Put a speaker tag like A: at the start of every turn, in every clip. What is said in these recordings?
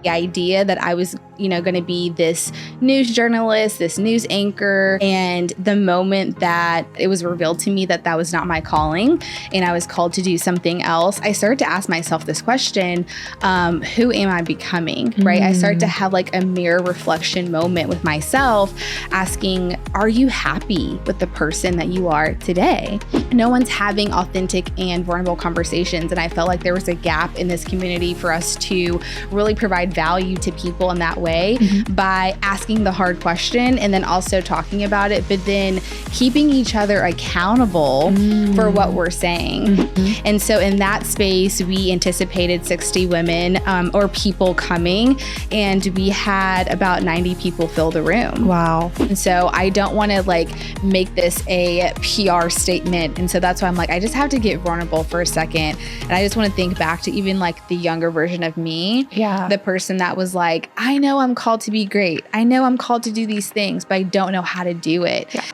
A: The idea that I was, going to be this news journalist, this news anchor. And the moment that it was revealed to me that that was not my calling and I was called to do something else, I started to ask myself this question, who am I becoming, right? I started to have like a mirror reflection moment with myself, asking, are you happy with the person that you are today? No one's having authentic and vulnerable conversations. And I felt like there was a gap in this community for us to really provide value to people in that way by asking the hard question and then also talking about it, but then keeping each other accountable for what we're saying. And so in that space, we anticipated 60 women or people coming, and we had about 90 people fill the room.
B: Wow.
A: And so I don't want to like make this a PR statement. And so that's why I'm like, I just have to get vulnerable for a second. And I just want to think back to even like the younger version of me.
B: Yeah.
A: The person that was like, I know I'm called to be great. I know I'm called to do these things, but I don't know how to do it.
B: Yeah.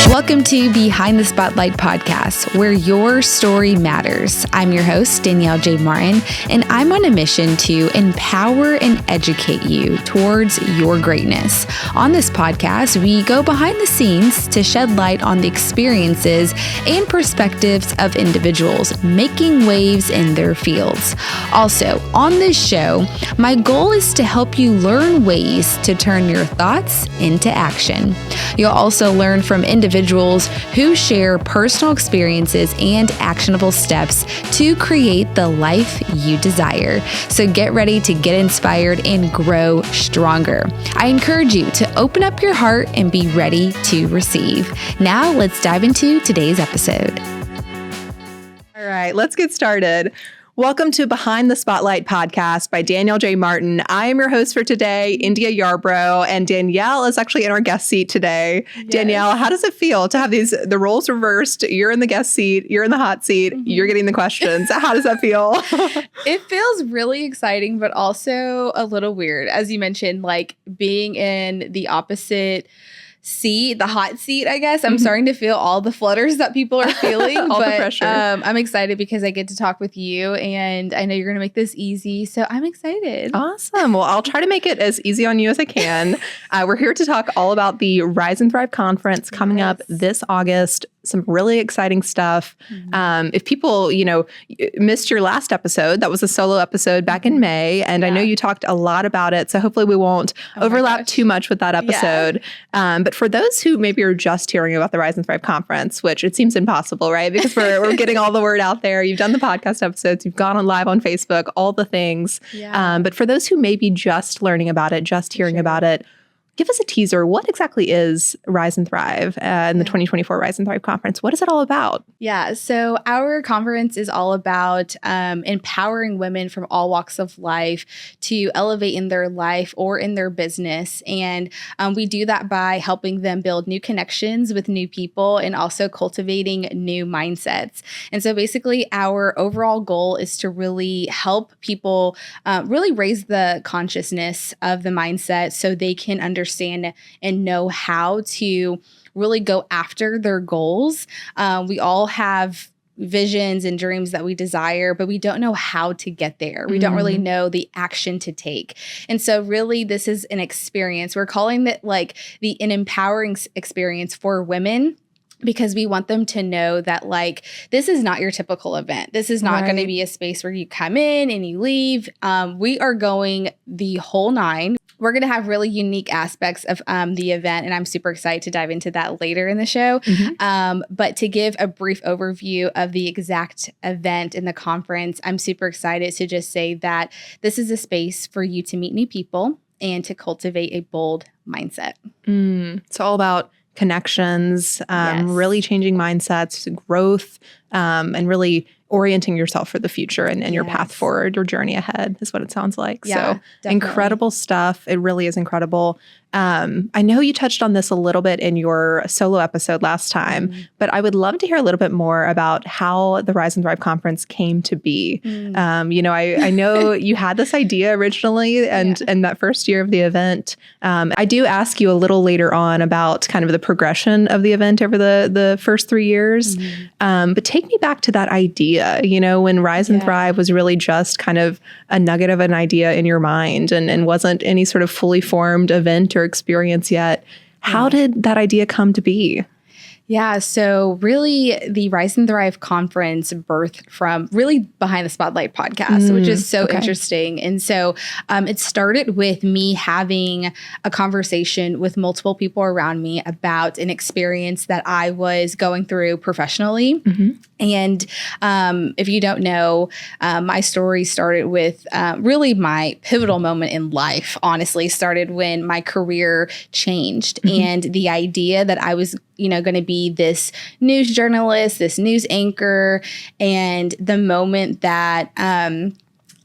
A: Welcome to Behind the Spotlight podcast, where your story matters. I'm your host, Danielle J. Martin, and I'm on a mission to empower and educate you towards your greatness. On this podcast, we go behind the scenes to shed light on the experiences and perspectives of individuals making waves in their fields. Also, on this show, my goal is to help you learn ways to turn your thoughts into action. You'll also learn from individuals who share personal experiences and actionable steps to create the life you desire. So get ready to get inspired and grow stronger. I encourage you to open up your heart and be ready to receive. Now let's dive into today's episode.
B: All right, let's get started. Welcome to Behind the Spotlight podcast by Danielle J. Martin. I am your host for today, India Yarborough, and Danielle is actually in our guest seat today. Yes. Danielle, how does it feel to have the roles reversed? You're in the guest seat, you're in the hot seat, you're getting the questions. How does that feel?
A: It feels really exciting, but also a little weird. As you mentioned, like being in the opposite seat, the hot seat, I guess. I'm starting to feel all the flutters that people are feeling.
B: All the pressure.
A: I'm excited because I get to talk with you, and I know you're going to make this easy. So I'm excited.
B: Awesome. Well, I'll try to make it as easy on you as I can. We're here to talk all about the Rise and Thrive conference coming up this August. Some really exciting stuff. If people, missed your last episode, that was a solo episode back in May. And I know you talked a lot about it. So hopefully we won't overlap too much with that episode. But for those who maybe are just hearing about the Rise and Thrive conference, which it seems impossible, right? Because we're getting all the word out there. You've done the podcast episodes. You've gone on live on Facebook, all the things. But for those who may be just learning about it, just hearing about it, give us a teaser. What exactly is Rise and Thrive and the 2024 Rise and Thrive Conference? What is it all about?
A: Yeah, so our conference is all about empowering women from all walks of life to elevate in their life or in their business. And we do that by helping them build new connections with new people and also cultivating new mindsets. And so basically our overall goal is to really help people really raise the consciousness of the mindset so they can understand and know how to really go after their goals. We all have visions and dreams that we desire, but we don't know how to get there. We don't really know the action to take. And so really this is an experience. We're calling it like an empowering experience for women, because we want them to know that like, this is not your typical event. This is not going to be a space where you come in and you leave. We are going the whole nine. We're going to have really unique aspects of the event, and I'm super excited to dive into that later in the show. But to give a brief overview of the exact event in the conference, I'm super excited to just say that this is a space for you to meet new people and to cultivate a bold mindset.
B: It's all about connections, really changing mindsets, growth, and really orienting yourself for the future and your path forward, your journey ahead is what it sounds like.
A: Yeah,
B: so definitely. Incredible stuff. It really is incredible. I know you touched on this a little bit in your solo episode last time, but I would love to hear a little bit more about how the Rise and Thrive conference came to be. I know you had this idea originally and that first year of the event. I do ask you a little later on about kind of the progression of the event over the first 3 years. But take me back to that idea, when Rise and Thrive was really just kind of a nugget of an idea in your mind and wasn't any sort of fully formed event or experience yet. How did that idea come to be?
A: Yeah, so really the Rise and Thrive conference birthed from really Behind the Spotlight podcast, which is so interesting. And so it started with me having a conversation with multiple people around me about an experience that I was going through professionally. And if you don't know, my story started with really my pivotal moment in life, honestly, started when my career changed. And the idea that I was going to be this news journalist, this news anchor, and the moment that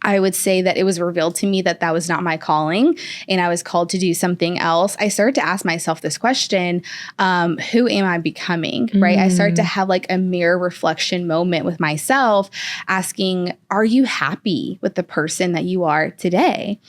A: I would say that it was revealed to me that that was not my calling and I was called to do something else, I started to ask myself this question, who am I becoming, right? I started to have like a mirror reflection moment with myself asking, are you happy with the person that you are today?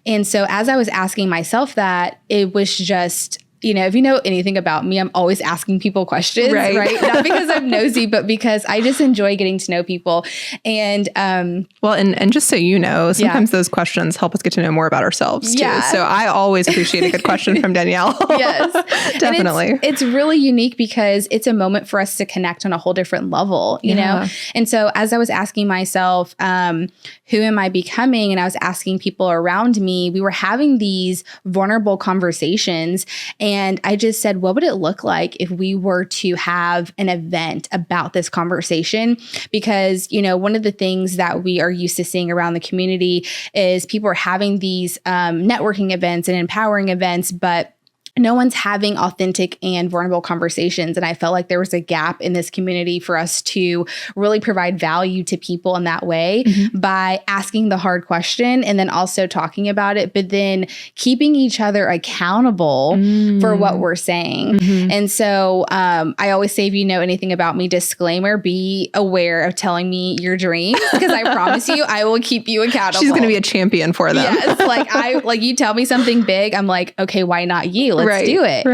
A: And so as I was asking myself that, it was just, if you know anything about me, I'm always asking people questions, right? Not because I'm nosy, but because I just enjoy getting to know people. And and
B: just so you know, sometimes those questions help us get to know more about ourselves too. So I always appreciate a good question from Danielle.
A: Yes,
B: definitely.
A: It's really unique because it's a moment for us to connect on a whole different level, you know? And so as I was asking myself, who am I becoming? And I was asking people around me, we were having these vulnerable conversations. And I just said, what would it look like if we were to have an event about this conversation? Because, one of the things that we are used to seeing around the community is people are having these networking events and empowering events, but no one's having authentic and vulnerable conversations. And I felt like there was a gap in this community for us to really provide value to people in that way by asking the hard question and then also talking about it, but then keeping each other accountable for what we're saying. And so I always say, if you know anything about me, disclaimer, be aware of telling me your dreams because I promise you, I will keep you accountable.
B: She's going to be a champion for them.
A: Yes. Like you tell me something big, I'm like, okay, why not you? Let's do it,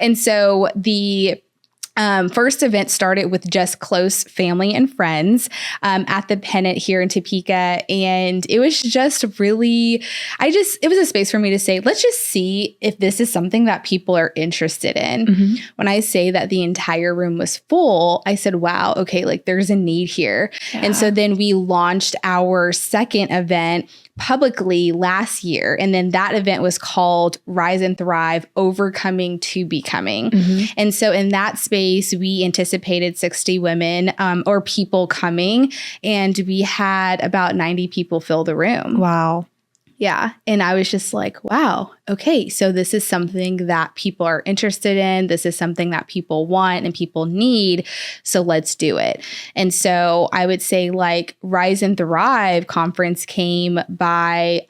A: And so the first event started with just close family and friends at the Pennant here in Topeka. And it was just really, it was a space for me to say, let's just see if this is something that people are interested in. When I say that the entire room was full, I said, wow, okay, like there's a need here. And so then we launched our second event publicly last year. And then that event was called Rise and Thrive, Overcoming to Becoming. And so in that space, we anticipated 60 women or people coming, and we had about 90 people fill the room.
B: Wow.
A: Yeah. And I was just like, wow, okay, so this is something that people are interested in. This is something that people want and people need. So let's do it. And so I would say like Rise and Thrive conference came by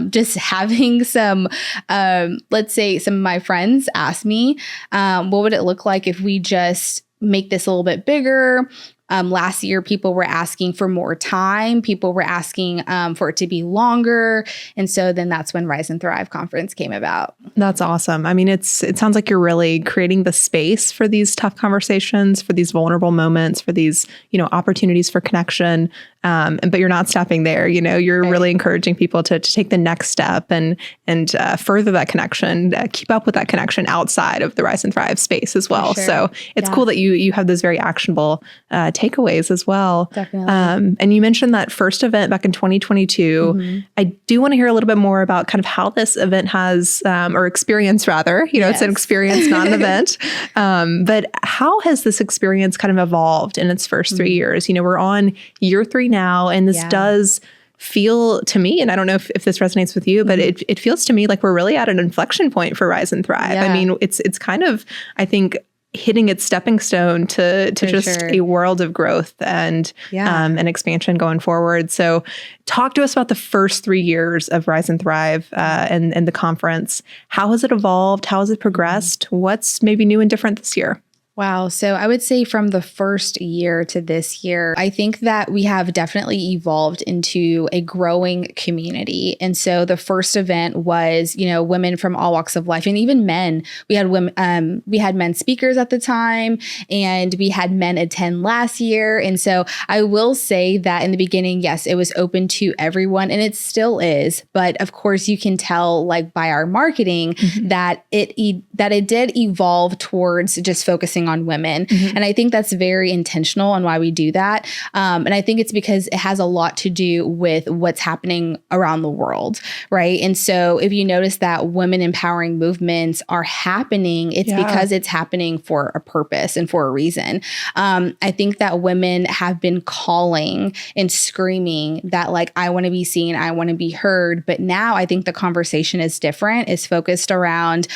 A: just having some, let's say some of my friends asked me, what would it look like if we just make this a little bit bigger? Last year, people were asking for more time. People were asking for it to be longer. And so then that's when Rise and Thrive conference came about.
B: That's awesome. I mean, it sounds like you're really creating the space for these tough conversations, for these vulnerable moments, for these, opportunities for connection. But you're not stopping there. You're really encouraging people to take the next step and further that connection, keep up with that connection outside of the Rise and Thrive space as well. So it's cool that you have those very actionable takeaways as well.
A: Definitely.
B: And you mentioned that first event back in 2022. I do want to hear a little bit more about kind of how this event has, or experience rather, it's an experience, not an event. But how has this experience kind of evolved in its first 3 years? We're on year 3 now, and this does feel to me, and I don't know if this resonates with you, but it feels to me like we're really at an inflection point for Rise and Thrive. I mean, it's kind of, I think, hitting its stepping stone to just
A: sure.
B: a world of growth and and expansion going forward. So talk to us about the first 3 years of Rise and Thrive and the conference. How has it evolved? How has it progressed? What's maybe new and different this year?
A: Wow. So I would say from the first year to this year, I think that we have definitely evolved into a growing community. And so the first event was, women from all walks of life and even men. We had women, we had men speakers at the time, and we had men attend last year. And so I will say that in the beginning, yes, it was open to everyone, and it still is. But of course, you can tell like by our marketing that it did evolve towards just focusing on women. And I think that's very intentional on why we do that. And I think it's because it has a lot to do with what's happening around the world, right? And so if you notice that women empowering movements are happening, it's because it's happening for a purpose and for a reason. I think that women have been calling and screaming that like, I want to be seen, I want to be heard. But now I think the conversation is different. It's focused around,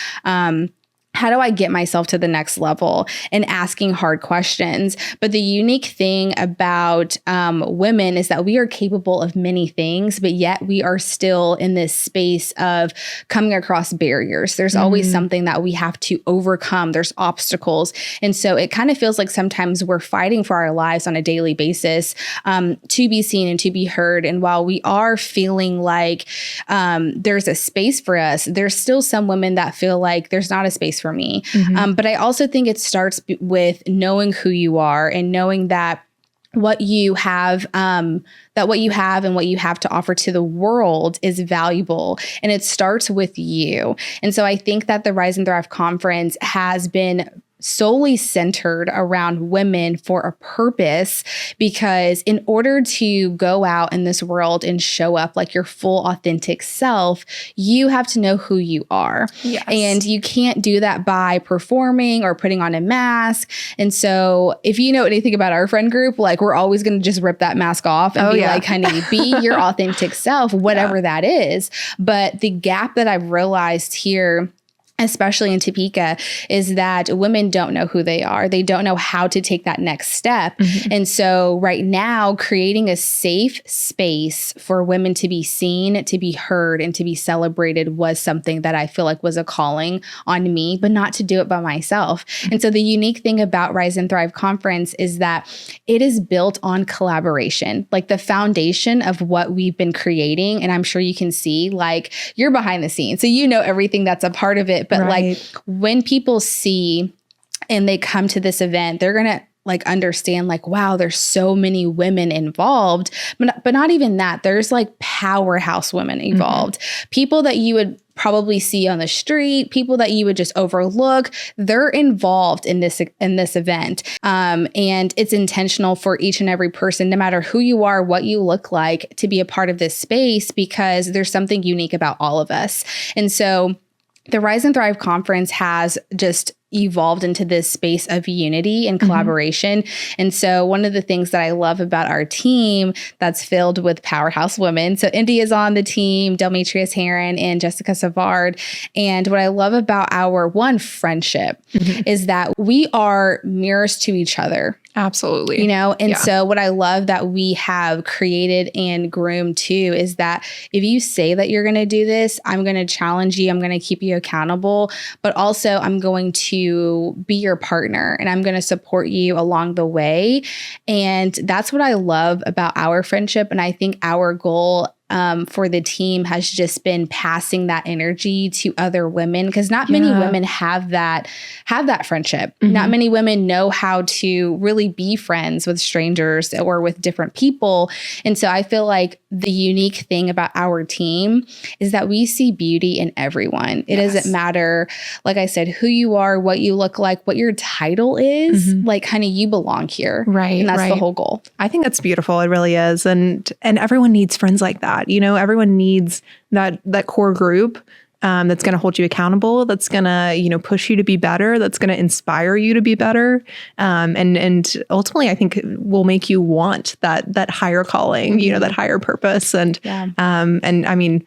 A: how do I get myself to the next level and asking hard questions? But the unique thing about women is that we are capable of many things, but yet we are still in this space of coming across barriers. There's always something that we have to overcome. There's obstacles. And so it kind of feels like sometimes we're fighting for our lives on a daily basis to be seen and to be heard. And while we are feeling like there's a space for us, there's still some women that feel like there's not a space for me. But I also think it starts with knowing who you are and knowing that what you have and what you have to offer to the world is valuable. And it starts with you. And so I think that the Rise and Thrive conference has been solely centered around women for a purpose, because in order to go out in this world and show up like your full authentic self, you have to know who you are. Yes. And you can't do that by performing or putting on a mask. And so if you know anything about our friend group, like we're always going to just rip that mask off and be like, honey, be your authentic self, whatever that is. But the gap that I've realized here, especially in Topeka, is that women don't know who they are. They don't know how to take that next step. And so right now, creating a safe space for women to be seen, to be heard, and to be celebrated was something that I feel like was a calling on me, but not to do it by myself. And so the unique thing about Rise and Thrive Conference is that it is built on collaboration, like the foundation of what we've been creating. And I'm sure you can see, like, you're behind the scenes, so you know everything that's a part of it. But like when people see and they come to this event, they're going to like understand like, wow, there's so many women involved, but not even that. There's like powerhouse women involved, people that you would probably see on the street, people that you would just overlook. They're involved in this event. And it's intentional for each and every person, no matter who you are, what you look like, to be a part of this space, because there's something unique about all of us. And so the Rise and Thrive conference has just evolved into this space of unity and collaboration. And so one of the things that I love about our team that's filled with powerhouse women, so India is on the team, Delmetrius Heron and Jessica Savard. And what I love about our friendship is that we are mirrors to each other.
B: Absolutely.
A: And so what I love that we have created and groomed too is that if you say that you're going to do this, I'm going to challenge you. I'm going to keep you accountable, but also I'm going to be your partner and I'm going to support you along the way. And that's what I love about our friendship. And I think our goal for the team has just been passing that energy to other women, because not many women have that friendship. Not many women know how to really be friends with strangers or with different people. And so I feel like the unique thing about our team is that we see beauty in everyone. It doesn't matter, like I said, who you are, what you look like, what your title is, like, honey, you belong here. Right. And that's the whole goal.
B: I think that's beautiful. It really is. And everyone needs friends like that. Everyone needs that core group that's going to hold you accountable, that's going to, push you to be better, that's going to inspire you to be better. And ultimately, I think will make you want that higher calling, that higher purpose. And I mean,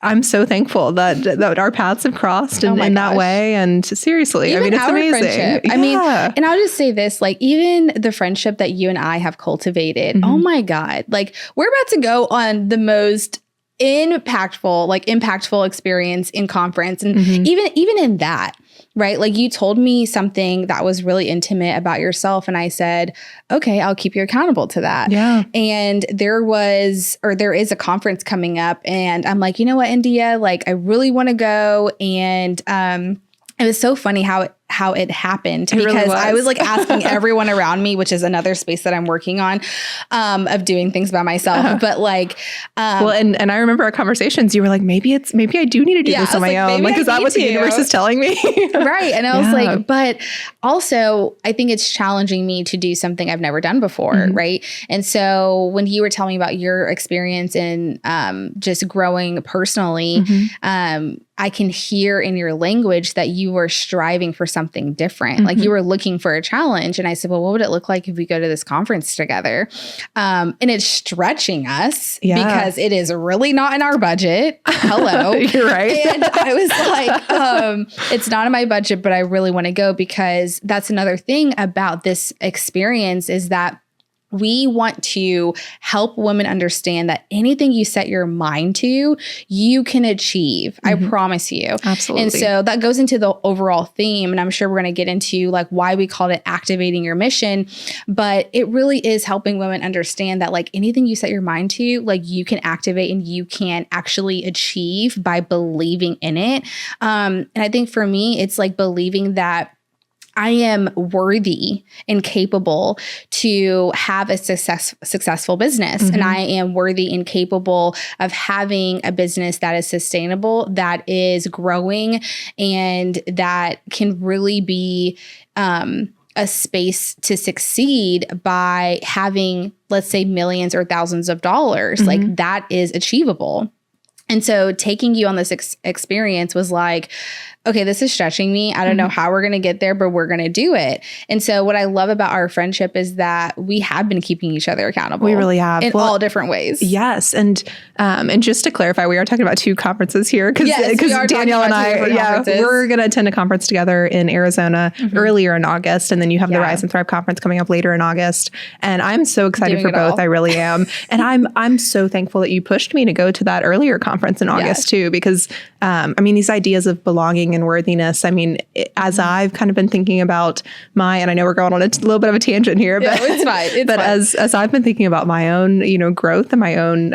B: I'm so thankful that our paths have crossed in that way. And seriously,
A: even
B: it's amazing.
A: Friendship.
B: Yeah.
A: I mean, and I'll just say this, like even the friendship that you and I have cultivated, oh my God, like we're about to go on the most impactful experience in conference. And even in that, right? Like you told me something that was really intimate about yourself. And I said, okay, I'll keep you accountable to that.
B: Yeah.
A: And there is a conference coming up. And I'm like, you know what, India, like I really want to go. And it was so funny how it happened because really I was like asking everyone around me, which is another space that I'm working on, of doing things by myself. But like,
B: well, and I remember our conversations, you were like, maybe I do need to do this on my own. Like, is that what the universe is telling me?
A: Right. And I was like, but also I think it's challenging me to do something I've never done before. Right. And so when you were telling me about your experience in just growing personally, I can hear in your language that you were striving for something different. Like you were looking for a challenge. And I said, well, what would it look like if we go to this conference together? And it's stretching us because it is really not in our budget. Hello.
B: You're right.
A: And I was like, it's not in my budget, but I really want to go because that's another thing about this experience is that we want to help women understand that anything you set your mind to, you can achieve. I promise you.
B: Absolutely.
A: And so that goes into the overall theme. And I'm sure we're going to get into like why we called it activating your mission. But it really is helping women understand that like anything you set your mind to, like you can activate and you can actually achieve by believing in it. And I think for me, it's like believing that I am worthy and capable to have a successful business. And I am worthy and capable of having a business that is sustainable, that is growing, and that can really be a space to succeed by having, let's say, millions or thousands of dollars. Like that is achievable. And so taking you on this experience was like, okay, this is stretching me. I don't know how we're going to get there, but we're going to do it. And so what I love about our friendship is that we have been keeping each other accountable.
B: We really have.
A: In all different ways.
B: Yes. And just to clarify, we are talking about 2 conferences here because Danielle and I, we're going to attend a conference together in Arizona earlier in August. And then you have the Rise and Thrive conference coming up later in August. And I'm so excited for both. I really am. And I'm so thankful that you pushed me to go to that earlier conference in August too, because I mean, these ideas of belonging and worthiness. I mean, as I've kind of been thinking about and I know we're going on a little bit of a tangent here, but
A: it's fine.
B: But as I've been thinking about my own, growth and my own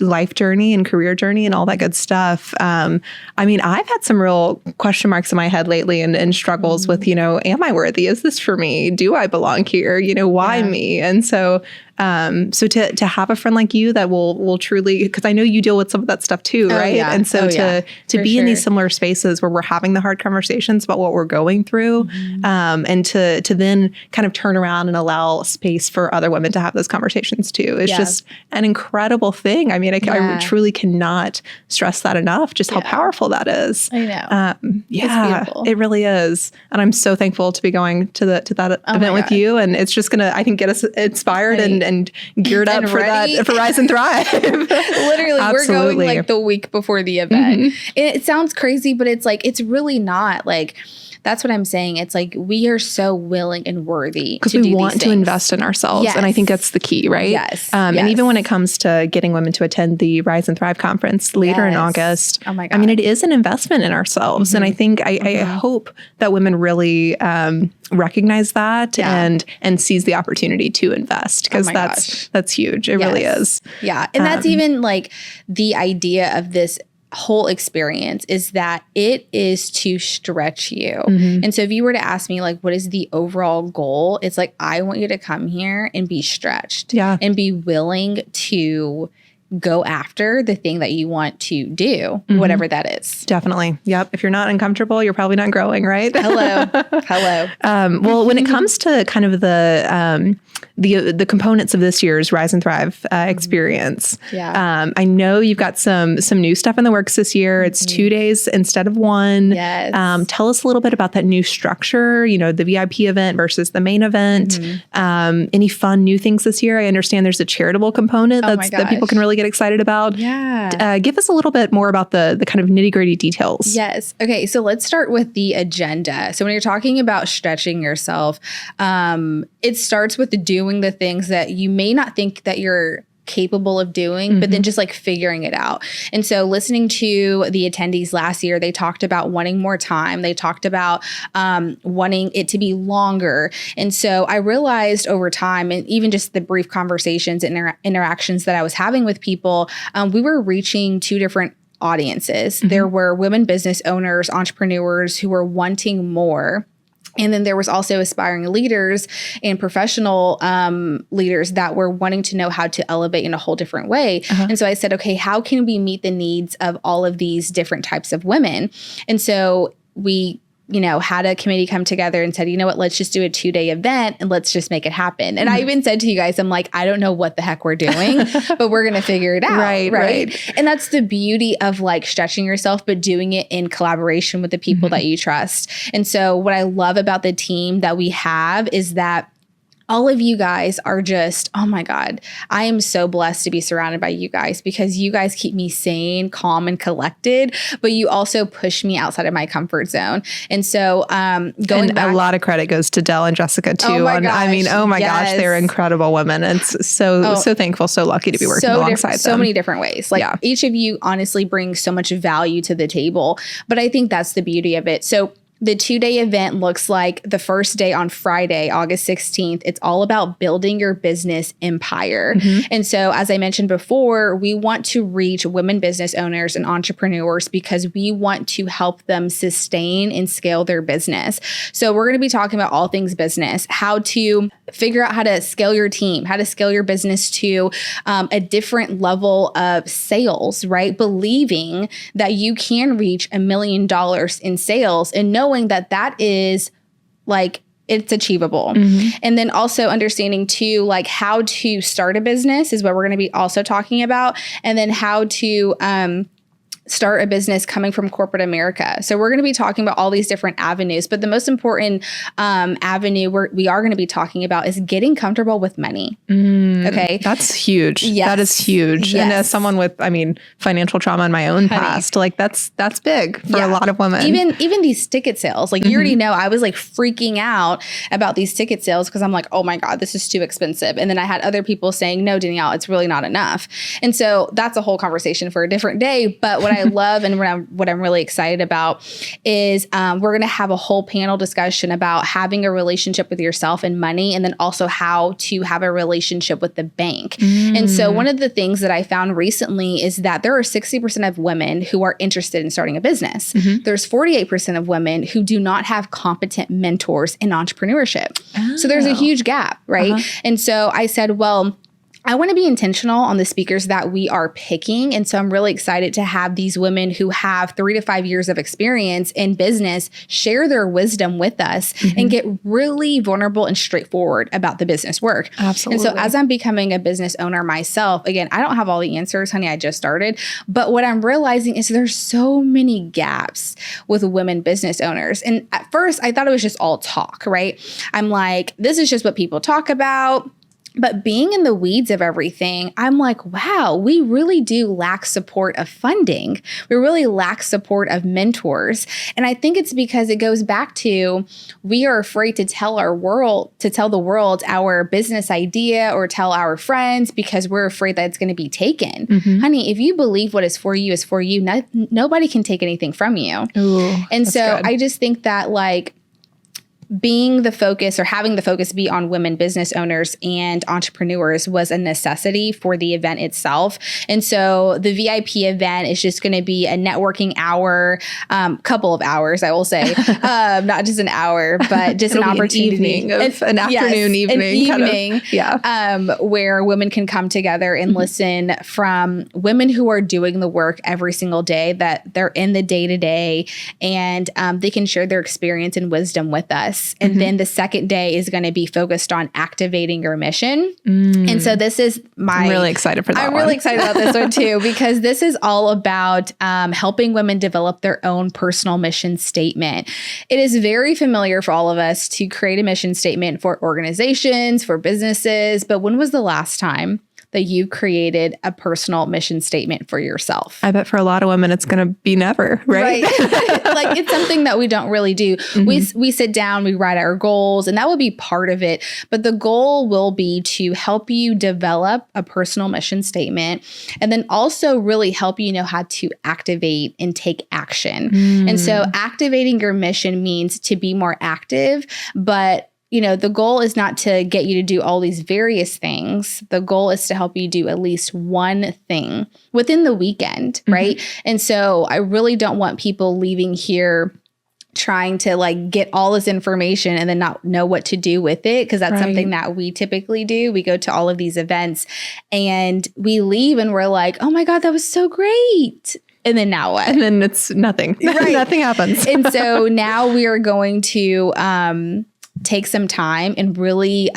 B: life journey and career journey and all that good stuff. I mean, I've had some real question marks in my head lately and struggles with, am I worthy? Is this for me? Do I belong here? Why me? And so to have a friend like you that will truly, because I know you deal with some of that stuff too, right?
A: Yeah.
B: And so to be in these similar spaces where we're having the hard conversations about what we're going through, and to then kind of turn around and allow space for other women to have those conversations too, is just an incredible thing. I mean, I truly cannot stress that enough, just how powerful that is.
A: I know.
B: It really is. And I'm so thankful to be going to that event with you. And it's just gonna, I think, get us inspired and geared up for ready. For Rise and Thrive.
A: Literally, we're going like the week before the event. It sounds crazy, but it's like, it's really not. Like, that's what I'm saying. It's like we are so willing and worthy
B: because we want to invest in ourselves. And I think that's the key, right?
A: Yes.
B: And even when it comes to getting women to attend the Rise and Thrive conference later in August,
A: oh my God.
B: I mean, it is an investment in ourselves. And I think I hope that women really recognize that and seize the opportunity to invest, because that's huge. It really is.
A: Yeah. And that's even like the idea of this whole experience is that it is to stretch you. And so if you were to ask me, like, what is the overall goal? It's like, I want you to come here and be stretched and be willing to go after the thing that you want to do, whatever that is.
B: Definitely. Yep. If you're not uncomfortable, you're probably not growing, right?
A: Hello.
B: Well, when it comes to kind of the components of this year's Rise and Thrive experience, I know you've got some new stuff in the works this year. It's 2 days instead of 1.
A: Yes.
B: Tell us a little bit about that new structure, the VIP event versus the main event. Any fun new things this year? I understand there's a charitable component that people can really get get excited about.
A: Yeah.
B: Give us a little bit more about the kind of nitty-gritty details.
A: Yes. Okay. So let's start with the agenda. So when you're talking about stretching yourself, it starts with doing the things that you may not think that you're capable of doing, but then just like figuring it out. And so listening to the attendees last year, they talked about wanting more time. They talked about wanting it to be longer. And so I realized over time, and even just the brief conversations and interactions that I was having with people, we were reaching two different audiences. There were women business owners, entrepreneurs who were wanting more. And then there was also aspiring leaders and professional leaders that were wanting to know how to elevate in a whole different way. And so I said, okay, how can we meet the needs of all of these different types of women? And so we had a committee come together and said, you know what, let's just do a 2-day event and let's just make it happen. And I even said to you guys, I'm like, I don't know what the heck we're doing, but we're going to figure it out. Right. And that's the beauty of like stretching yourself, but doing it in collaboration with the people that you trust. And so what I love about the team that we have is that all of you guys are just, oh my God, I am so blessed to be surrounded by you guys because you guys keep me sane, calm, and collected, but you also push me outside of my comfort zone. And so going back,
B: a lot of credit goes to Dell and Jessica too.
A: Oh my
B: gosh, they're incredible women. And so thankful, so lucky to be working alongside them.
A: So many different ways. Like each of you honestly brings so much value to the table, but I think that's the beauty of it. So the 2-day event looks like the first day on Friday, August 16th. It's all about building your business empire. And so, as I mentioned before, we want to reach women business owners and entrepreneurs because we want to help them sustain and scale their business. So we're going to be talking about all things business, how to figure out how to scale your team, how to scale your business to a different level of sales, right? Believing that you can reach $1 million in sales and knowing that that is like, it's achievable. And then also understanding too, like how to start a business is what we're going to be also talking about. And then how to, start a business coming from corporate America. So we're going to be talking about all these different avenues, but the most important avenue we are going to be talking about is getting comfortable with money. Okay.
B: That's huge.
A: Yes.
B: That is huge.
A: Yes.
B: And as someone with, financial trauma in my own past, like that's big for a lot of women.
A: Even these ticket sales, like you already know, I was like freaking out about these ticket sales because I'm like, oh my God, this is too expensive. And then I had other people saying, no, Danielle, it's really not enough. And so that's a whole conversation for a different day. But what I love and what I'm really excited about is we're going to have a whole panel discussion about having a relationship with yourself and money, and then also how to have a relationship with the bank. And so one of the things that I found recently is that there are 60% of women who are interested in starting a business. There's 48% of women who do not have competent mentors in entrepreneurship. So there's a huge gap, right? And so I said, well, I want to be intentional on the speakers that we are picking. And so I'm really excited to have these women who have 3 to 5 years of experience in business share their wisdom with us and get really vulnerable and straightforward about the business work.
B: Absolutely.
A: And so as I'm becoming a business owner myself, again, I don't have all the answers, honey, I just started. But what I'm realizing is there's so many gaps with women business owners. And at first I thought it was just all talk, right? I'm like, this is just what people talk about. But being in the weeds of everything, I'm like, wow, we really do lack support of funding. We really lack support of mentors. And I think it's because it goes back to we are afraid to tell the world our business idea or tell our friends because we're afraid that it's going to be taken. Honey, if you believe what is for you, nobody can take anything from you.
B: Ooh,
A: and so
B: good.
A: I just think that like, being the focus or having the focus be on women business owners and entrepreneurs was a necessity for the event itself. And so the VIP event is just going to be a networking hour, couple of hours, I will say, not just an hour, but just an opportunity.
B: An afternoon,
A: where women can come together and listen from women who are doing the work every single day, that they're in the day-to-day, and they can share their experience and wisdom with us. And then the second day is going to be focused on activating your mission. And so this is
B: I'm really excited for that.
A: I'm really excited about this one too, because this is all about helping women develop their own personal mission statement. It is very familiar for all of us to create a mission statement for organizations, for businesses. But when was the last time that you created a personal mission statement for yourself.
B: I bet for a lot of women, it's going to be never, right?
A: Like it's something that we don't really do. We sit down, we write our goals, and that will be part of it. But the goal will be to help you develop a personal mission statement and then also really help you know how to activate and take action. And so activating your mission means to be more active, but the goal is not to get you to do all these various things. The goal is to help you do at least one thing within the weekend, right? And so I really don't want people leaving here trying to like get all this information and then not know what to do with it, because that's something that we typically do. We go to all of these events and we leave and we're like, oh my God, that was so great. And then now what?
B: And then it's nothing. Nothing happens.
A: And so now we are going to take some time and really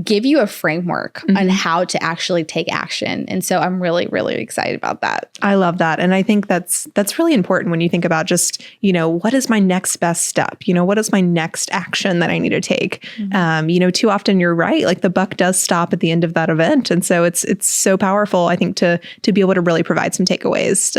A: give you a framework on how to actually take action. And so I'm really, really excited about that.
B: I love that. And I think that's really important when you think about just, what is my next best step? What is my next action that I need to take? Too often you're right. Like the buck does stop at the end of that event. And so it's so powerful, I think, to be able to really provide some takeaways.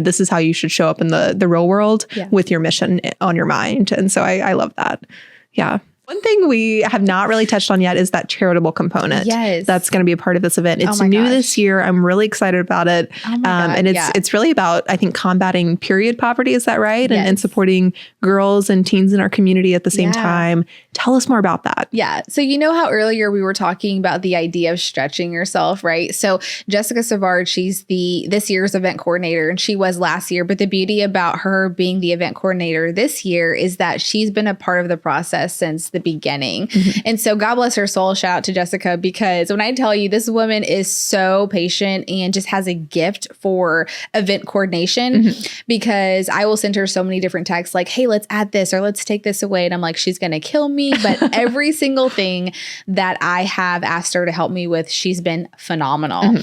B: This is how you should show up in the real world with your mission on your mind. And so I love that. Yeah. One thing we have not really touched on yet is that charitable component.
A: Yes.
B: That's going to be a part of this event. It's new this year. I'm really excited about it.
A: Oh my God,
B: and it's really about, I think, combating period poverty. Is that right?
A: Yes.
B: And supporting girls and teens in our community at the same time. Tell us more about that.
A: Yeah. So how earlier we were talking about the idea of stretching yourself, right? So Jessica Savard, she's this year's event coordinator, and she was last year. But the beauty about her being the event coordinator this year is that she's been a part of the process since the beginning. And so God bless her soul. Shout out to Jessica, because when I tell you, this woman is so patient and just has a gift for event coordination, because I will send her so many different texts like, hey, let's add this or let's take this away. And I'm like, she's going to kill me. But every single thing that I have asked her to help me with, she's been phenomenal.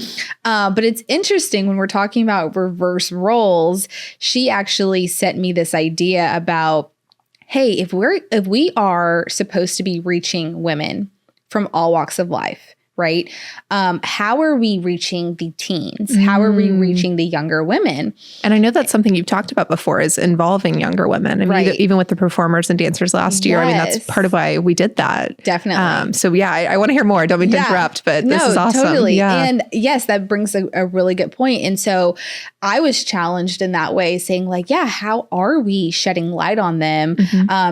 A: But it's interesting when we're talking about reverse roles, she actually sent me this idea about, hey, if we are supposed to be reaching women from all walks of life, right? How are we reaching the teens? How are we reaching the younger women?
B: And I know that's something you've talked about before, is involving younger women. I mean, even with the performers and dancers last year, I mean, that's part of why we did that.
A: Definitely.
B: So yeah, I want to hear more. Don't mean to interrupt, but this is awesome.
A: Totally.
B: Yeah.
A: And yes, that brings a really good point. And so I was challenged in that way, saying like, how are we shedding light on them?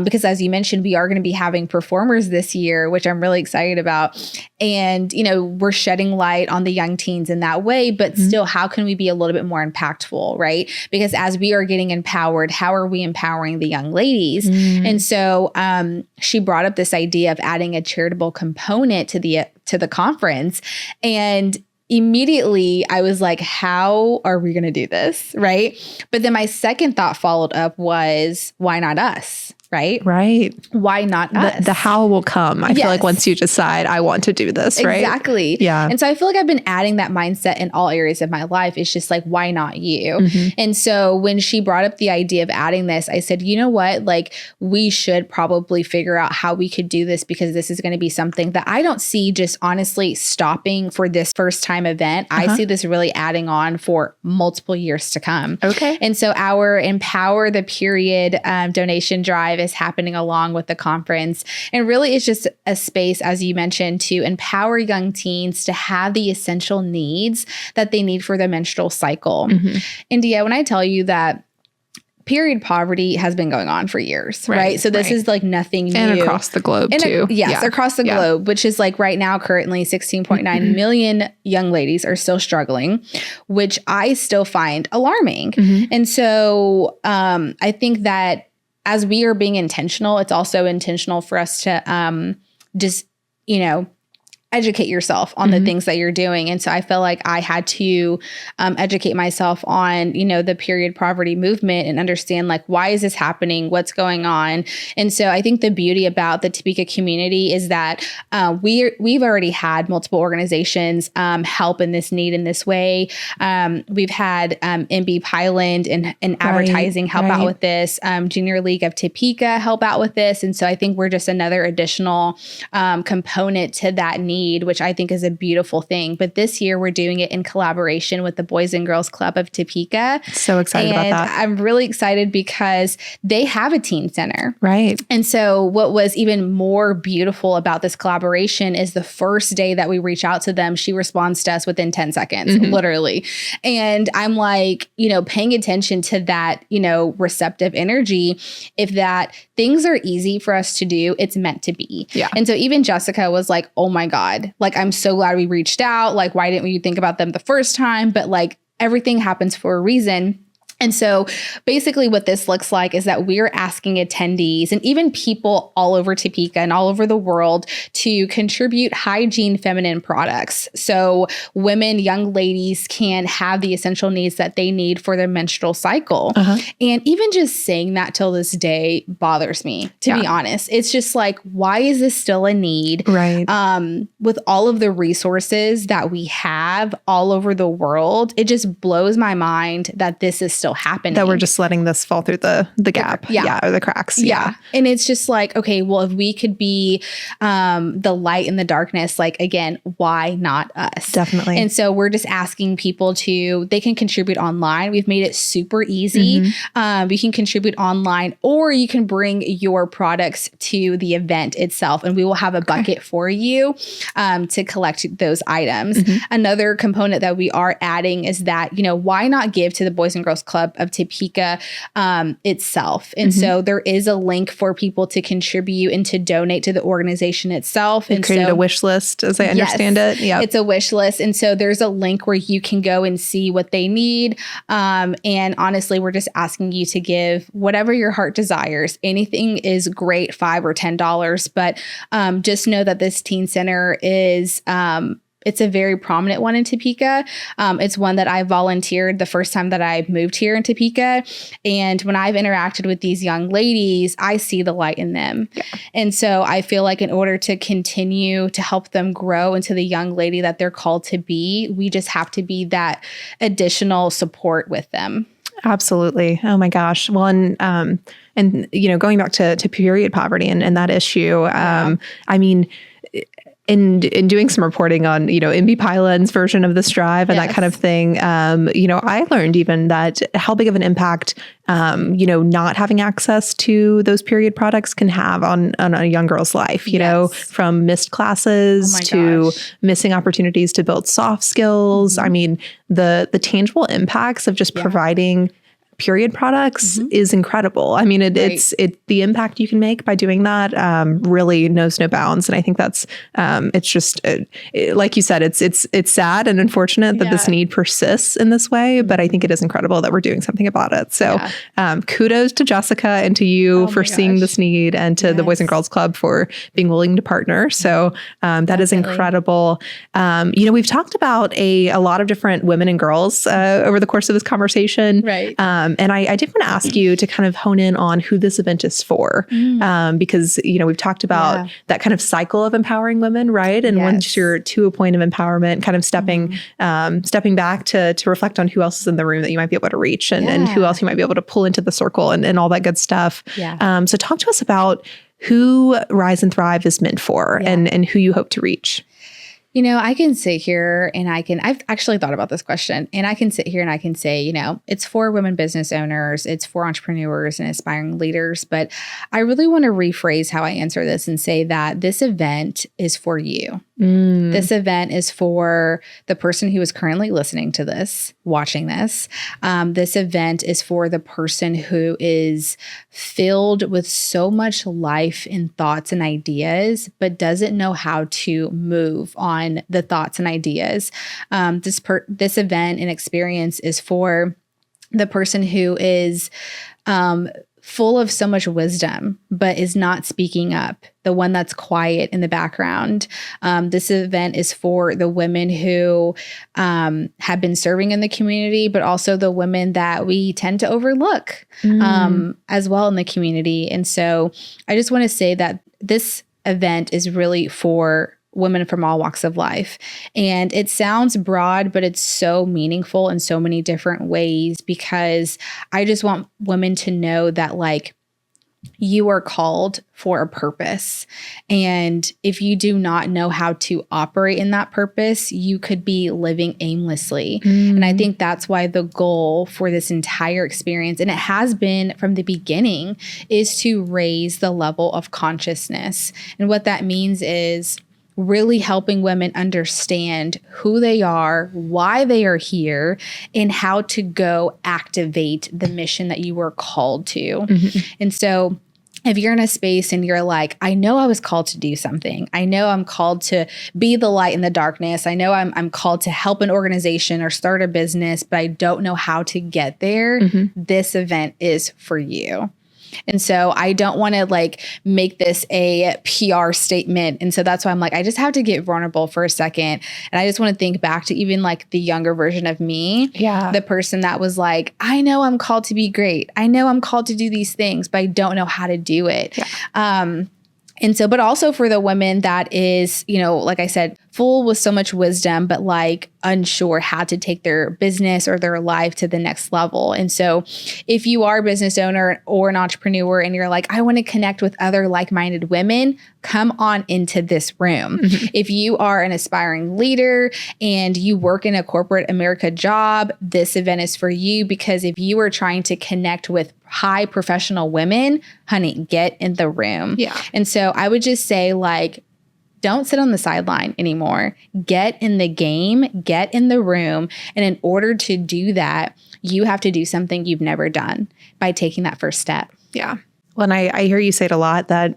A: Because as you mentioned, we are going to be having performers this year, which I'm really excited about. And, we're shedding light on the young teens in that way, but still, how can we be a little bit more impactful, right? Because as we are getting empowered, how are we empowering the young ladies? And so she brought up this idea of adding a charitable component to the conference. And immediately I was like, how are we going to do this? Right. But then my second thought followed up was, why not us? Right?
B: Right.
A: Why not us?
B: The how will come. I feel like once you decide, I want to do this, right?
A: Exactly.
B: Yeah.
A: And so I feel like I've been adding that mindset in all areas of my life. It's just like, why not you? And so when she brought up the idea of adding this, I said, you know what? Like, we should probably figure out how we could do this, because this is going to be something that I don't see just honestly stopping for this first time event. I see this really adding on for multiple years to come.
B: Okay.
A: And so our Empower the Period donation drive is happening along with the conference. And really it's just a space, as you mentioned, to empower young teens to have the essential needs that they need for their menstrual cycle. India, when I tell you that period poverty has been going on for years, right? So this is like nothing new.
B: And across the globe too.
A: Yes, across the globe, which is like right now, currently 16.9 million young ladies are still struggling, which I still find alarming. And so I think that as we are being intentional, it's also intentional for us to just, educate yourself on the things that you're doing. And so I felt like I had to educate myself on, the period poverty movement and understand like, why is this happening? What's going on? And so I think the beauty about the Topeka community is that we've already had multiple organizations help in this need in this way. We've had MB Pyland and advertising help out with this, Junior League of Topeka help out with this. And so I think we're just another additional component to that need need, which I think is a beautiful thing. But this year we're doing it in collaboration with the Boys and Girls Club of Topeka.
B: So excited about that.
A: I'm really excited because they have a teen center.
B: Right.
A: And so what was even more beautiful about this collaboration is the first day that we reach out to them, she responds to us within 10 seconds, literally. And I'm like, paying attention to that, receptive energy. If that things are easy for us to do, it's meant to be.
B: Yeah.
A: And so even Jessica was like, oh my God, like, I'm so glad we reached out. Like, why didn't we think about them the first time? But like, everything happens for a reason. And so basically what this looks like is that we're asking attendees and even people all over Topeka and all over the world to contribute hygiene feminine products. So women, young ladies can have the essential needs that they need for their menstrual cycle. And even just saying that till this day bothers me, to be honest. It's just like, why is this still a need?
B: Right.
A: With all of the resources that we have all over the world, it just blows my mind that this is still happening.
B: That we're just letting this fall through the gap. Or the cracks.
A: Yeah. And it's just like, okay, well, if we could be the light in the darkness, like, again, why not us?
B: Definitely.
A: And so we're just asking people they can contribute online. We've made it super easy. You can contribute online, or you can bring your products to the event itself, and we will have a bucket for you to collect those items. Another component that we are adding is that, why not give to the Boys and Girls Club of Topeka itself? And so there is a link for people to contribute and to donate to the organization itself.
B: And created a wish list, as I understand it. Yeah,
A: it's a wish list. And so there's a link where you can go and see what they need. And honestly, we're just asking you to give whatever your heart desires. Anything is great, $5 or $10. But just know that this teen center is it's a very prominent one in Topeka. It's one that I volunteered the first time that I moved here in Topeka. And when I've interacted with these young ladies, I see the light in them. And so I feel like in order to continue to help them grow into the young lady that they're called to be, we just have to be that additional support with them.
B: Absolutely. Oh my gosh. Well, and going back to period poverty and that issue, I mean, in doing some reporting on, MB Pylan's version of this drive and that kind of thing, I learned even that how big of an impact, not having access to those period products can have on a young girl's life, from missed classes to missing opportunities to build soft skills. I mean, the tangible impacts of just providing period products is incredible. I mean, it's the impact you can make by doing that really knows no bounds. And I think that's it's just like you said, it's sad and unfortunate that this need persists in this way, but I think it is incredible that we're doing something about it. So kudos to Jessica and to you for seeing this need, and to the Boys and Girls Club for being willing to partner. So that is incredible. We've talked about a lot of different women and girls over the course of this conversation.
A: Right.
B: And I did want to ask you to kind of hone in on who this event is for, because, we've talked about that kind of cycle of empowering women, right? And once you're to a point of empowerment, kind of stepping back to reflect on who else is in the room that you might be able to reach, and who else you might be able to pull into the circle and all that good stuff. So talk to us about who Rise and Thrive is meant for, and who you hope to reach.
A: I can sit here and I've actually thought about this question, and I can sit here and I can say, it's for women business owners, it's for entrepreneurs and aspiring leaders. But I really want to rephrase how I answer this and say that this event is for you. This event is for the person who is currently listening to this, watching this. This event is for the person who is filled with so much life and thoughts and ideas, but doesn't know how to move on the thoughts and ideas. This event and experience is for the person who is full of so much wisdom, but is not speaking up, the one that's quiet in the background. This event is for the women who have been serving in the community, but also the women that we tend to overlook as well in the community. And so I just want to say that this event is really for women from all walks of life. And it sounds broad, but it's so meaningful in so many different ways, because I just want women to know that, like, you are called for a purpose. And if you do not know how to operate in that purpose, you could be living aimlessly. And I think that's why the goal for this entire experience, and it has been from the beginning, is to raise the level of consciousness. And what that means is really helping women understand who they are, why they are here, and how to go activate the mission that you were called to. And so if you're in a space and you're like, I know I was called to do something. I know I'm called to be the light in the darkness. I know I'm called to help an organization or start a business, but I don't know how to get there. This event is for you. And so I don't want to like make this a PR statement. And so that's why I'm like, I just have to get vulnerable for a second. And I just want to think back to even like the younger version of me. Yeah. The person that was like, I know I'm called to be great. I know I'm called to do these things, but I don't know how to do it. Yeah. And so, but also for the women that is, you know, like I said, full with so much wisdom, but like unsure how to take their business or their life to the next level. And so if you are a business owner or an entrepreneur and you're like, I want to connect with other like-minded women, come on into this room. If you are an aspiring leader and you work in a corporate America job, this event is for you, because if you are trying to connect with high professional women, honey, get in the room. Yeah. And so I would just say, like, don't sit on the sideline anymore. Get in the game, get in the room. And in order to do that, you have to do something you've never done by taking that first step.
B: Yeah. Well, and I hear you say it a lot that,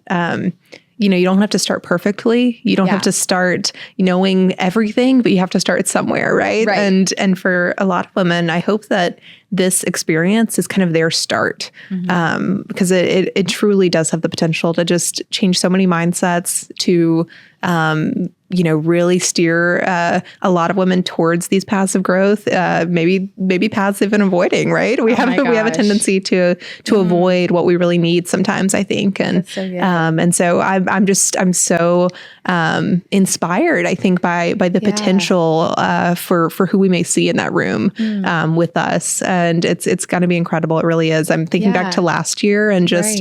B: you know, you don't have to start perfectly. You don't have to start knowing everything, but you have to start somewhere, right? And for a lot of women, I hope that this experience is kind of their start, because it truly does have the potential to just change so many mindsets, to you know, really steer a lot of women towards these paths of growth. Maybe paths they've been avoiding, right? We have a tendency to avoid what we really need sometimes, I think. And so I'm so inspired, I think, by the potential for who we may see in that room with us. And it's going to be incredible. It really is. I'm thinking back to last year and just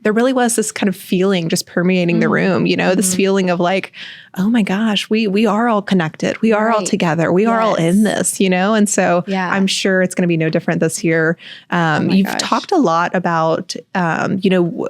B: there really was this kind of feeling just permeating the room, you know, this feeling of like, oh my gosh, we are all connected. We are all together. We are all in this, you know? And so I'm sure it's going to be no different this year. You've talked a lot about, you know,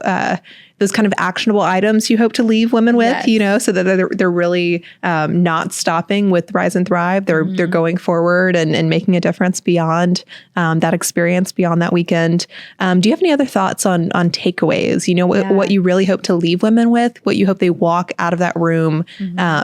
B: those kind of actionable items you hope to leave women with, you know, so that they're really not stopping with Rise and Thrive. They're going forward and making a difference beyond that experience, beyond that weekend. Do you have any other thoughts on takeaways? You know, what you really hope to leave women with, what you hope they walk out of that room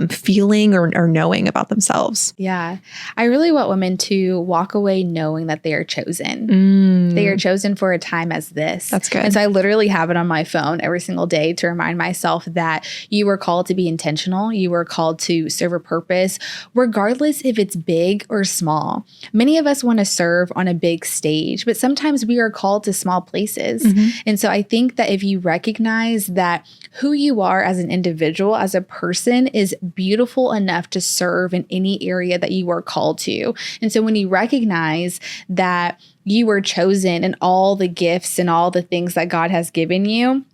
B: feeling or knowing about themselves?
A: Yeah. I really want women to walk away knowing that they are chosen. They are chosen for a time as this. That's good. And so I literally have it on my phone every single day to remind myself that you were called to be intentional. You were called to serve a purpose, regardless if it's big or small. Many of us want to serve on a big stage, but sometimes we are called to small places. And so I think that if you recognize that who you are as an individual, as a person, is beautiful enough to serve in any area that you are called to. And so when you recognize that you were chosen and all the gifts and all the things that God has given you,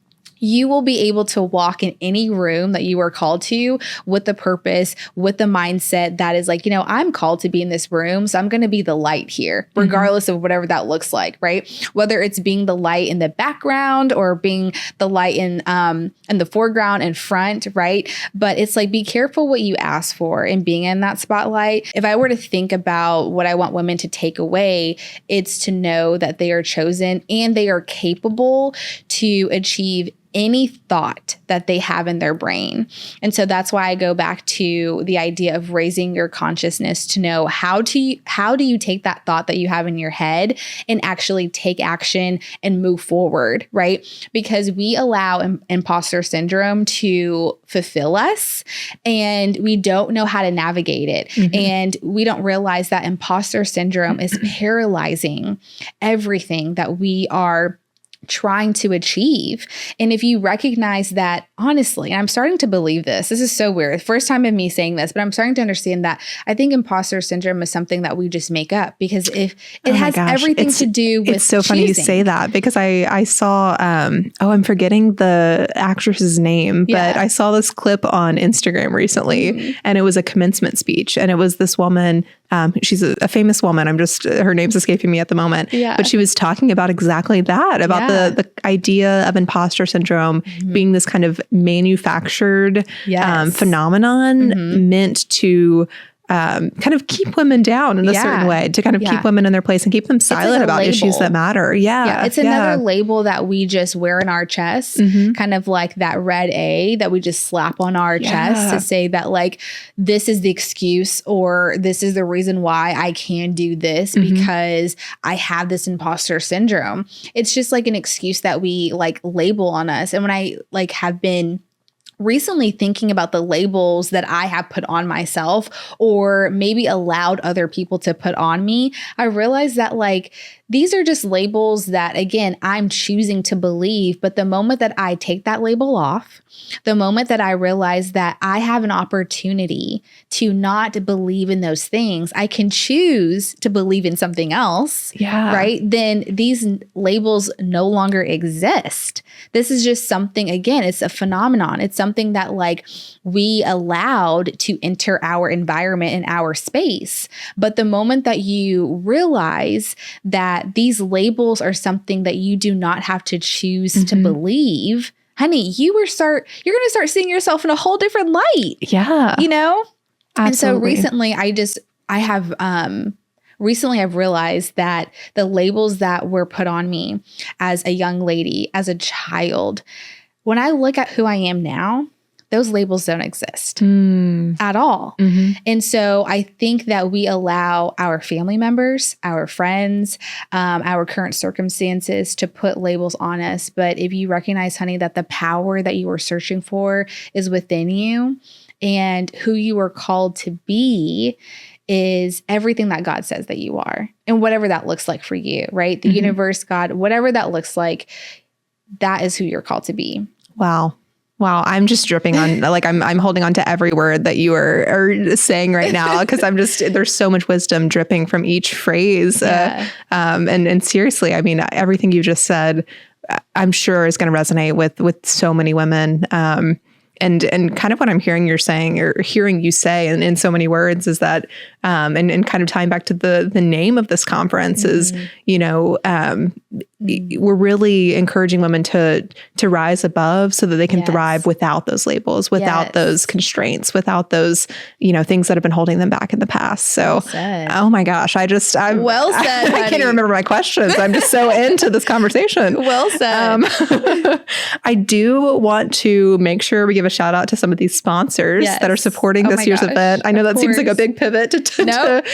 A: you will be able to walk in any room that you are called to with the purpose, with the mindset that is like, you know, I'm called to be in this room, so I'm going to be the light here, regardless of whatever that looks like, right? Whether it's being the light in the background or being the light in the foreground and front, right? But it's like, be careful what you ask for in being in that spotlight. If I were to think about what I want women to take away, it's to know that they are chosen and they are capable to achieve any thought that they have in their brain. And so that's why I go back to the idea of raising your consciousness to know how do you take that thought that you have in your head and actually take action and move forward, right? Because we allow imposter syndrome to fulfill us and we don't know how to navigate it. And we don't realize that imposter syndrome is paralyzing everything that we are trying to achieve. And if you recognize that, honestly, and I'm starting to believe this is so weird. First time of me saying this, but I'm starting to understand that I think imposter syndrome is something that we just make up, because if it has everything to do with
B: it's so funny you say that, because I saw, I'm forgetting the actress's name, but I saw this clip on Instagram recently, and it was a commencement speech, and it was this woman. She's a famous woman. Her name's escaping me at the moment, but she was talking about exactly that, about the idea of imposter syndrome being this kind of manufactured phenomenon meant to kind of keep women down in a certain way, to kind of keep women in their place and keep them silent about issues that matter.
A: It's another label that we just wear in our chest, kind of like that red A that we just slap on our chest to say that, like, this is the excuse, or this is the reason why I can do this, because I have this imposter syndrome. It's just like an excuse that we like label on us. And when I like have been recently thinking about the labels that I have put on myself, or maybe allowed other people to put on me, I realized that, like, these are just labels that, again, I'm choosing to believe. But the moment that I take that label off, the moment that I realize that I have an opportunity to not believe in those things, I can choose to believe in something else, right? Then these labels no longer exist. This is just something, again, it's a phenomenon. It's something that, like, we allowed to enter our environment and our space. But the moment that you realize that these labels are something that you do not have to choose to believe, honey, you're going to start seeing yourself in a whole different light. Yeah. You know? Absolutely. And so recently I've realized that the labels that were put on me as a young lady, as a child, when I look at who I am now, those labels don't exist at all. And so I think that we allow our family members, our friends, our current circumstances to put labels on us. But if you recognize, honey, that the power that you are searching for is within you, and who you are called to be is everything that God says that you are, and whatever that looks like for you, right? The universe, God, whatever that looks like, that is who you're called to be.
B: Wow. I'm just dripping on, like, I'm holding on to every word that you are saying right now, because there's so much wisdom dripping from each phrase. And seriously, I mean, everything you just said, I'm sure is going to resonate with so many women. And kind of what I'm hearing you say in so many words is that, and kind of tying back to the name of this conference is, we're really encouraging women to rise above so that they can thrive without those labels, without those constraints, without those, things that have been holding them back in the past. So, oh my gosh,
A: well said.
B: I can't even remember my questions. I'm just so into this conversation.
A: Well said.
B: I do want to make sure we give a shout out to some of these sponsors that are supporting this year's event. I know that seems like a big pivot to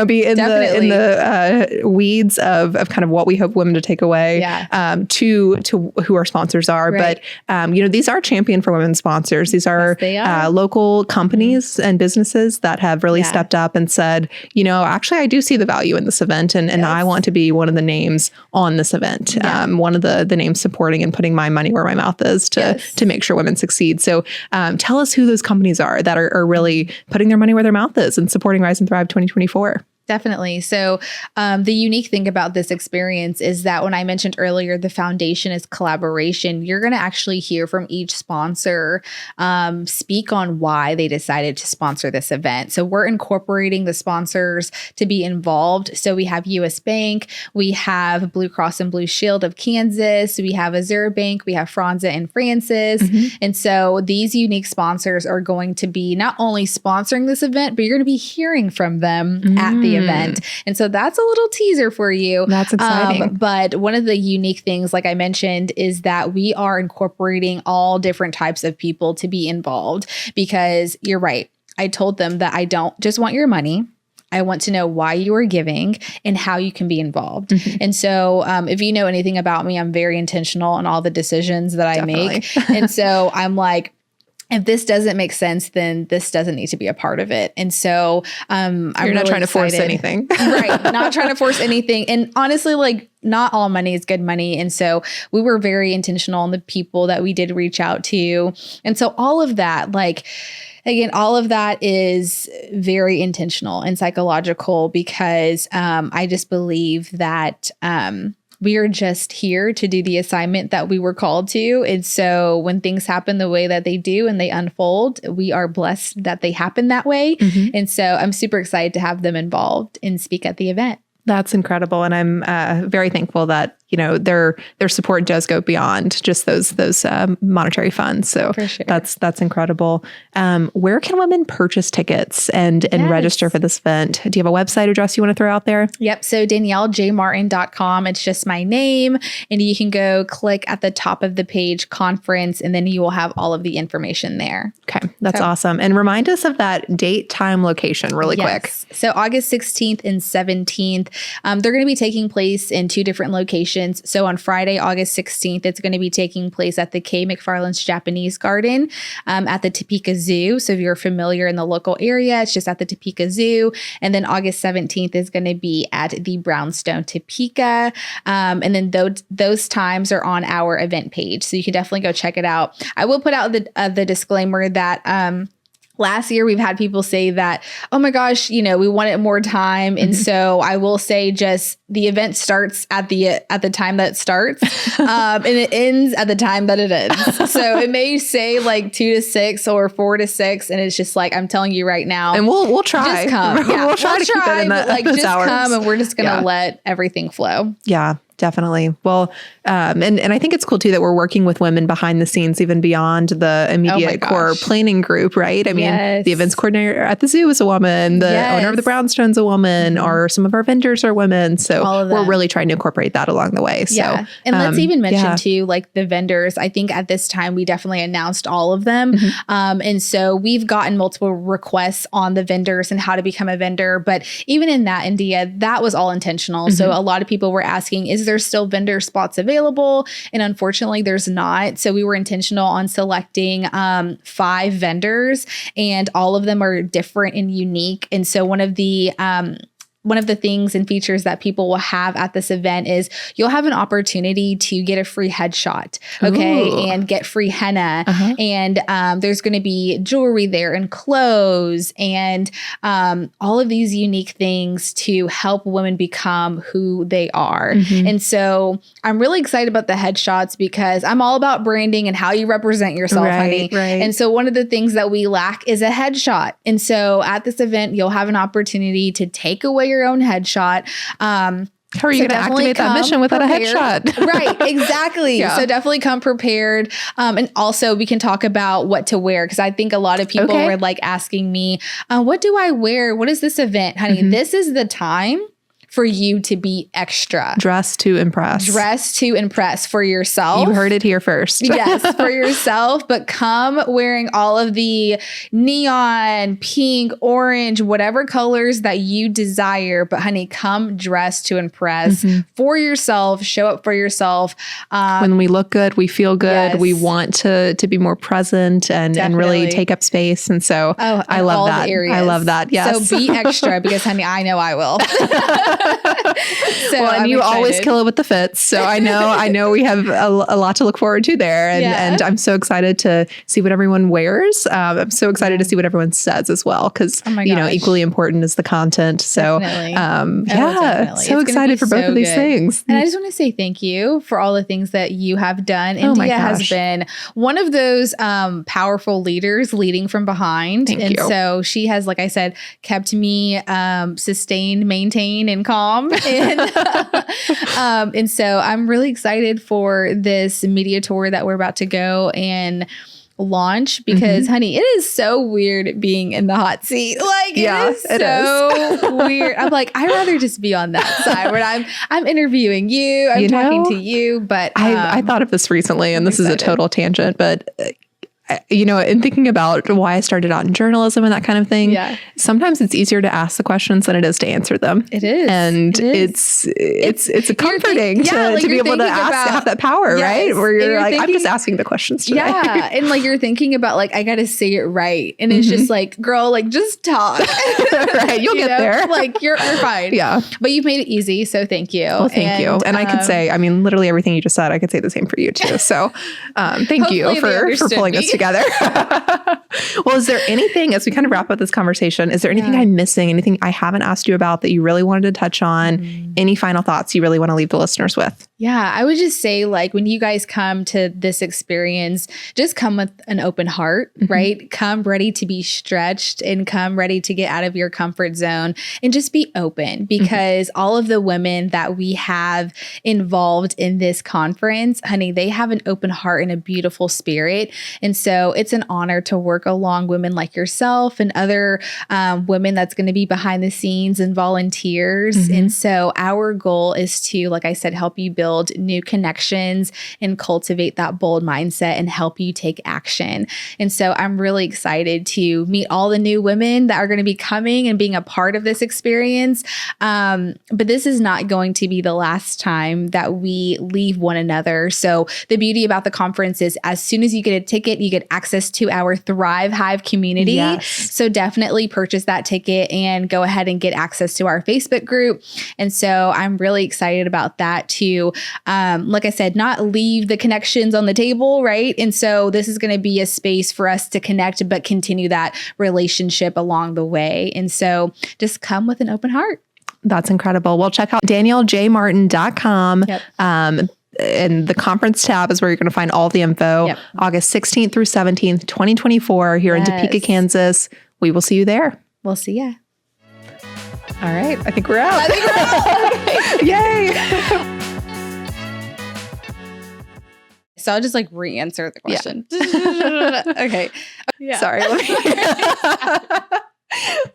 B: be in the weeds of kind of what we hope women to take away to who our sponsors are. Right. But, these are Champion for Women sponsors. These are local companies and businesses that have really stepped up and said, actually, I do see the value in this event, and I want to be one of the names on this event, one of the names supporting and putting my money where my mouth is to make sure women succeed. So tell us who those companies are that are really putting their money where their mouth is and supporting Rise and Thrive 2024.
A: Definitely. So the unique thing about this experience is that when I mentioned earlier, the foundation is collaboration, you're going to actually hear from each sponsor speak on why they decided to sponsor this event. So we're incorporating the sponsors to be involved. So we have US Bank, we have Blue Cross and Blue Shield of Kansas, we have Azure Bank, we have Franza and Francis. And so these unique sponsors are going to be not only sponsoring this event, but you're going to be hearing from them at the event. And so that's a little teaser for you.
B: That's exciting.
A: But one of the unique things, like I mentioned, is that we are incorporating all different types of people to be involved, because you're right. I told them that I don't just want your money. I want to know why you are giving and how you can be involved. And so if you know anything about me, I'm very intentional in all the decisions that I make. And so I'm like, if this doesn't make sense, then this doesn't need to be a part of it. And so I'm
B: You're not
A: really
B: trying to
A: excited.
B: force anything.
A: Right. Not trying to force anything. And honestly, like, not all money is good money. And so we were very intentional on the people that we did reach out to. And so all of that, like, again, all of that is very intentional and psychological because I just believe that we are just here to do the assignment that we were called to. And so when things happen the way that they do and they unfold, we are blessed that they happen that way. And so I'm super excited to have them involved and speak at the event.
B: That's incredible. And I'm very thankful that, you know, their support does go beyond just those monetary funds. So
A: For sure.
B: that's incredible. Where can women purchase tickets and register for this event? Do you have a website address you want to throw out there?
A: Yep. So DanielleJMartin.com. It's just my name. And you can go click at the top of the page, conference, and then you will have all of the information there.
B: Okay. That's awesome. And remind us of that date, time, location really quick.
A: So August 16th and 17th, they're going to be taking place in 2 different locations. So on Friday, August 16th, it's going to be taking place at the K. McFarland's Japanese Garden at the Topeka Zoo. So if you're familiar in the local area, it's just at the Topeka Zoo. And then August 17th is going to be at the Brownstone Topeka. And then those times are on our event page. So you can definitely go check it out. I will put out the disclaimer that last year, we've had people say that, oh my gosh, you know, we wanted more time. And so I will say just the event starts at the time that it starts and it ends at the time that it ends. So it may say like 2 to 6 or 4 to 6. And it's just like, I'm telling you right now.
B: And we'll try.
A: Just come. Yeah,
B: we'll try to keep it in those
A: just
B: hours.
A: Come and we're just going to let everything flow.
B: Yeah. Definitely. Well, and I think it's cool too that we're working with women behind the scenes, even beyond the immediate core planning group, right? I mean, the events coordinator at the zoo is a woman, the owner of the Brownstone's a woman, or some of our vendors are women. So we're really trying to incorporate that along the way. So,
A: and let's even mention too, like the vendors. I think at this time we definitely announced all of them. And so we've gotten multiple requests on the vendors and how to become a vendor. But even in that, India, that was all intentional. So a lot of people were asking, is there still vendor spots available? And unfortunately, there's not. So we were intentional on selecting 5 vendors, and all of them are different and unique. And so one of the things and features that people will have at this event is you'll have an opportunity to get a free headshot, and get free henna. And there's going to be jewelry there and clothes and all of these unique things to help women become who they are. And so I'm really excited about the headshots because I'm all about branding and how you represent yourself, honey. And so one of the things that we lack is a headshot. And so at this event, you'll have an opportunity to take away your own headshot. How
B: are you going to activate that mission without a headshot?
A: Right, exactly. So definitely come prepared. And also we can talk about what to wear because I think a lot of people were like asking me, what do I wear? What is this event? Honey, this is the time for you to be extra.
B: Dress to impress.
A: Dress to impress for yourself.
B: You heard it here first.
A: Yes, for yourself, but come wearing all of the neon, pink, orange, whatever colors that you desire. But honey, come dressed to impress for yourself, show up for yourself.
B: When we look good, we feel good. We want to be more present and really take up space. And so I love that. I love that. Yes.
A: So be extra because honey, I know I will.
B: And you always kill it with the fits. So I know we have a lot to look forward to there. And I'm so excited to see what everyone wears. I'm so excited to see what everyone says as well. Because, equally important is the content. So so excited for both of these things.
A: And I just want to say thank you for all the things that you have done. India has been one of those powerful leaders leading from behind.
B: Thank you.
A: So she has, like I said, kept me sustained, maintained, and calm. And so I'm really excited for this media tour that we're about to go and launch because honey, it is so weird being in the hot seat. Like it is so weird. I'm like, I'd rather just be on that side where I'm interviewing you, I'm talking to you. But
B: I thought of this recently, and this is a total tangent, but in thinking about why I started out in journalism and that kind of thing, sometimes it's easier to ask the questions than it is to answer them.
A: It is.
B: And it's a comforting to be able to have that power, right? Where you're like, I'm just asking the questions today.
A: Yeah. And like, you're thinking about like, I got to say it right. And it's just like, girl, like just talk.
B: Right. You'll get there.
A: Like you're fine.
B: Yeah.
A: But you've made it easy. So thank you.
B: Well, thank you. And I could say, I mean, literally everything you just said, I could say the same for you too. So thank you for pulling us together. Well, is there anything, as we kind of wrap up this conversation, is there anything I'm missing, anything I haven't asked you about that you really wanted to touch on? Any final thoughts you really want to leave the listeners with?
A: Yeah, I would just say, like, when you guys come to this experience, just come with an open heart, right? Come ready to be stretched and come ready to get out of your comfort zone and just be open, because all of the women that we have involved in this conference, honey, they have an open heart and a beautiful spirit. And so it's an honor to work along women like yourself and other women that's going to be behind the scenes and volunteers. And so our goal is to, like I said, help you build new connections and cultivate that bold mindset and help you take action. And so I'm really excited to meet all the new women that are going to be coming and being a part of this experience. But this is not going to be the last time that we leave one another. So the beauty about the conference is, as soon as you get a ticket, you get access to our Thrive Hive community. Yes. So definitely purchase that ticket and go ahead and get access to our Facebook group. And so I'm really excited about that too. Like I said, not leave the connections on the table, right? And so this is going to be a space for us to connect, but continue that relationship along the way. And so just come with an open heart.
B: That's incredible. Well, check out DanielleJMartin.com. And the conference tab is where you're going to find all the info. August 16th through 17th, 2024 here in Topeka, Kansas. We will see you there.
A: We'll see ya.
B: All right. I think we're out. Yay.
A: So I'll just like re-answer the question. Okay.
B: Sorry.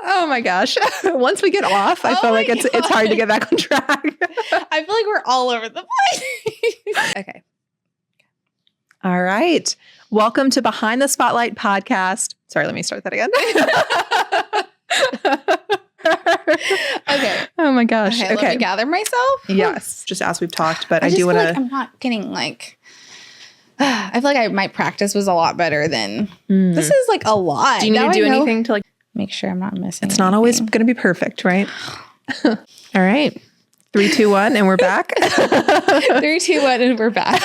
B: Oh my gosh. Once we get off, I feel like it's hard to get back on track.
A: I feel like we're all over the place. Okay.
B: All right. Welcome to Behind the Spotlight podcast. Sorry, let me start that again.
A: Okay.
B: Oh my gosh.
A: Okay. Let me gather myself.
B: Yes. Just as we've talked, but I do want to.
A: Like I'm not getting like. I feel like my practice was a lot better than this is like a lot.
B: Do you need to do anything to like
A: make sure I'm not missing?
B: It's not always going to be perfect, right? All right. 3, 2, 1, and we're back.
A: 3, 2, 1, and we're back.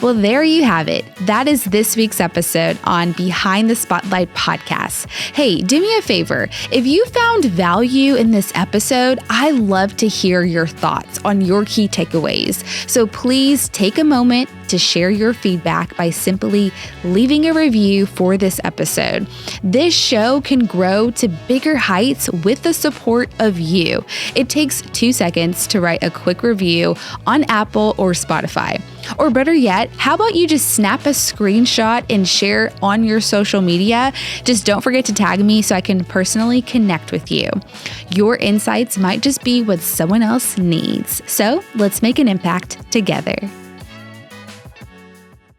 A: Well, there you have it. That is this week's episode on Behind the Spotlight podcast. Hey, do me a favor. If you found value in this episode, I love to hear your thoughts on your key takeaways. So please take a moment to share your feedback by simply leaving a review for this episode. This show can grow to bigger heights with the support of you. It takes 2 seconds to write a quick review on Apple or Spotify. Or better yet, how about you just snap a screenshot and share on your social media? Just don't forget to tag me so I can personally connect with you. Your insights might just be what someone else needs. So let's make an impact together.